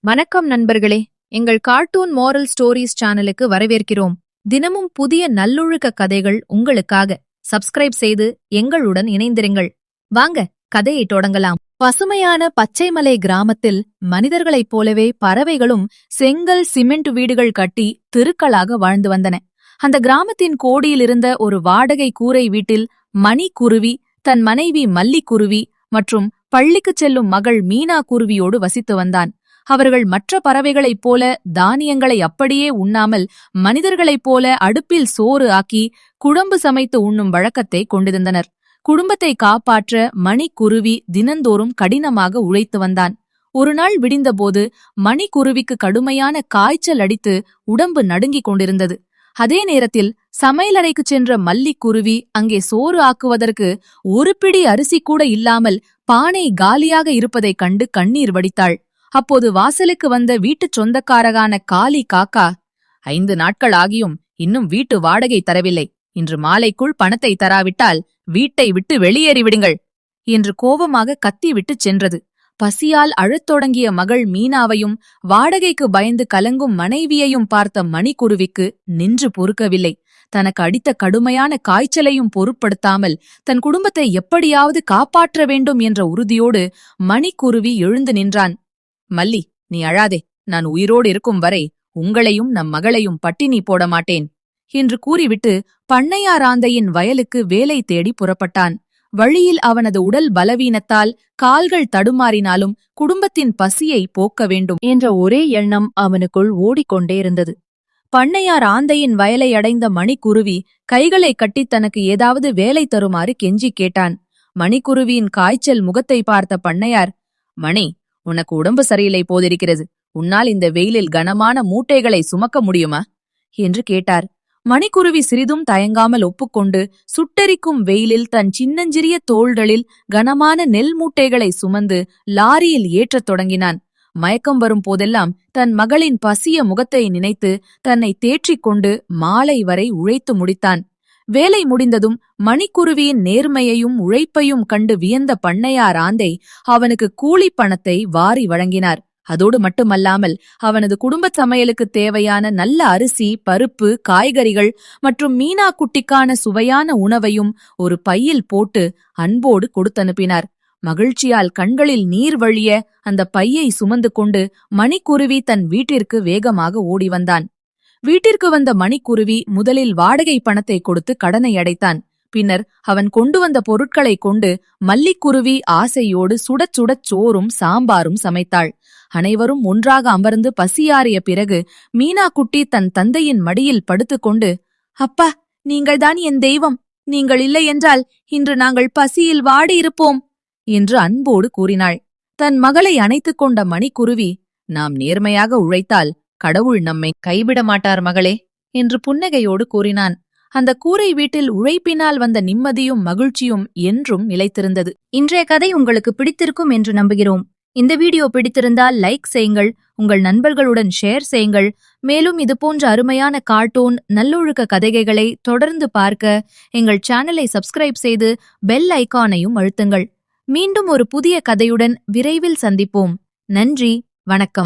வணக்கம் நண்பர்களே, எங்கள் கார்ட்டூன் மோரல் ஸ்டோரிஸ் சேனலுக்கு வரவேற்கிறோம். தினமும் புதிய நல்லொழுக்க கதைகள் உங்களுக்காக. சப்ஸ்கிரைப் செய்து எங்களுடன் இணைந்திருங்கள். வாங்க கதையை தொடங்கலாம். பசுமையான பச்சைமலை கிராமத்தில் மனிதர்களைப் போலவே பறவைகளும் செங்கல் சிமெண்ட் வீடுகள் கட்டி தெருக்களாக வாழ்ந்து வந்தன. அந்த கிராமத்தின் கோடியிலிருந்த ஒரு வாடகை கூரை வீட்டில் மணிக்குருவி தன் மனைவி மல்லிக்குருவி மற்றும் பள்ளிக்குச் செல்லும் மகள் மீனா குருவியோடு வசித்து வந்தான். அவர்கள் மற்ற பறவைகளைப் போல தானியங்களை அப்படியே உண்ணாமல் மனிதர்களைப் போல அடுப்பில் சோறு ஆக்கி குழம்பு சமைத்து உண்ணும் வழக்கத்தை கொண்டிருந்தனர். குடும்பத்தை காப்பாற்ற மணிக்குருவி தினந்தோறும் கடினமாக உழைத்து வந்தான். ஒருநாள் விடிந்தபோது மணிக்குருவிக்கு கடுமையான காய்ச்சல் அடித்து உடம்பு நடுங்கிக் கொண்டிருந்தது. அதே நேரத்தில் சமையலறைக்குச் சென்ற மல்லிக்குருவி அங்கே சோறு ஆக்குவதற்கு ஒரு பிடி அரிசி கூட இல்லாமல் பானை காலியாக இருப்பதைக் கண்டு கண்ணீர் வடித்தாள். அப்போது வாசலுக்கு வந்த வீட்டுச் சொந்தக்காரரான காளி காக்கா, 5 நாட்கள் ஆகியும் இன்னும் வீட்டு வாடகை தரவில்லை. இன்று மாலைக்குள் பணத்தை தராவிட்டால் வீட்டை விட்டு வெளியேறிவிடுங்கள் என்று கோபமாக கத்திவிட்டுச் சென்றது. பசியால் அழத் தொடங்கிய மகள் மீனாவையும் வாடகைக்கு பயந்து கலங்கும் மனைவியையும் பார்த்த மணிக்குருவிக்கு நின்று பொறுக்கவில்லை. தனக்கு அடித்த கடுமையான காய்ச்சலையும் பொருட்படுத்தாமல் தன் குடும்பத்தை எப்படியாவது காப்பாற்ற வேண்டும் என்ற உறுதியோடு மணிக்குருவி எழுந்து நின்றான். மல்லி, நீ அழாதே. நான் உயிரோடு இருக்கும் வரை உங்களையும் நம் மகளையும் பட்டினி போட மாட்டேன் என்று கூறிவிட்டு பண்ணையாராந்தையின் வயலுக்கு வேலை தேடி புறப்பட்டான். வழியில் அவனது உடல் பலவீனத்தால் கால்கள் தடுமாறினாலும் குடும்பத்தின் பசியை போக்க வேண்டும் என்ற ஒரே எண்ணம் அவனுக்குள் ஓடிக்கொண்டே இருந்தது. பண்ணையார் ஆந்தையின் வயலை அடைந்த மணிக்குருவி கைகளை கட்டி தனக்கு ஏதாவது வேலை தருமாறு கெஞ்சி கேட்டான். மணிக்குருவியின் காய்ச்சல் முகத்தை பார்த்த பண்ணையார், மணி, உனக்கு உடம்பு சரியில்லை போதிருக்கிறது. உன்னால் இந்த வெயிலில் கனமான மூட்டைகளை சுமக்க முடியுமா என்று கேட்டார். மணிக்குருவி சிறிதும் தயங்காமல் ஒப்புக்கொண்டு சுட்டெரிக்கும் வெயிலில் தன் சின்னஞ்சிறிய தோள்களில் கனமான நெல் மூட்டைகளை சுமந்து லாரியில் ஏற்றத் தொடங்கினான். மயக்கம் வரும் போதெல்லாம் தன் மகளின் பசிய முகத்தை நினைத்து தன்னை தேற்றிக்கொண்டு மாலை வரை உழைத்து முடித்தான். வேலை முடிந்ததும் மணிக்குருவியின் நேர்மையையும் உழைப்பையும் கண்டு வியந்த பண்ணையார் ஆந்தை அவனுக்கு கூலி பணத்தை வாரி வழங்கினார். அதோடு மட்டுமல்லாமல் அவனது குடும்ப சமையலுக்கு தேவையான நல்ல அரிசி, பருப்பு, காய்கறிகள் மற்றும் மீனா குட்டிக்கான சுவையான உணவையும் ஒரு பையில் போட்டு அன்போடு கொடுத்தனுப்பினார். மகிழ்ச்சியால் கண்களில் நீர் வழிய அந்த பையை சுமந்து கொண்டு மணிக்குருவி தன் வீட்டிற்கு வேகமாக ஓடி வந்தான். வீட்டிற்கு வந்த மணிக்குருவி முதலில் வாடகை பணத்தை கொடுத்து கடனை அடைத்தான். பின்னர் அவன் கொண்டு வந்த பொருட்களை கொண்டு மல்லிக்குருவி ஆசையோடு சுடச் சுடச் சோறும் சாம்பாரும் சமைத்தாள். அனைவரும் ஒன்றாக அமர்ந்து பசியாறிய பிறகு மீனா குட்டி தன் தந்தையின் மடியில் படுத்துக்கொண்டு, அப்பா, நீங்கள்தான் என் தெய்வம். நீங்கள் இல்லை என்றால் இன்று நாங்கள் பசியில் வாடியிருப்போம் என்று அன்போடு கூறினாள். தன் மகளை அணைத்துக் கொண்ட மணிக்குருவி, நாம் நேர்மையாக உழைத்தால் கடவுள் நம்மை கைவிட மாட்டார் மகளே என்று புன்னகையோடு கூறினான். அந்த கூரை வீட்டில் உழைப்பினால் வந்த நிம்மதியும் மகிழ்ச்சியும் என்றும் நிலைத்திருந்தது. இன்றைய கதை உங்களுக்கு பிடித்திருக்கும் என்று நம்புகிறோம். இந்த வீடியோ பிடித்திருந்தால் லைக் செய்யுங்கள், உங்கள் நண்பர்களுடன் ஷேர் செய்யுங்கள். மேலும் இதுபோன்ற அருமையான கார்ட்டூன் நல்லொழுக்க கதைகளை தொடர்ந்து பார்க்க எங்கள் சேனலை சப்ஸ்கிரைப் செய்து பெல் ஐகானையும் அழுத்துங்கள். மீண்டும் ஒரு புதிய கதையுடன் விரைவில் சந்திப்போம். நன்றி, வணக்கம்.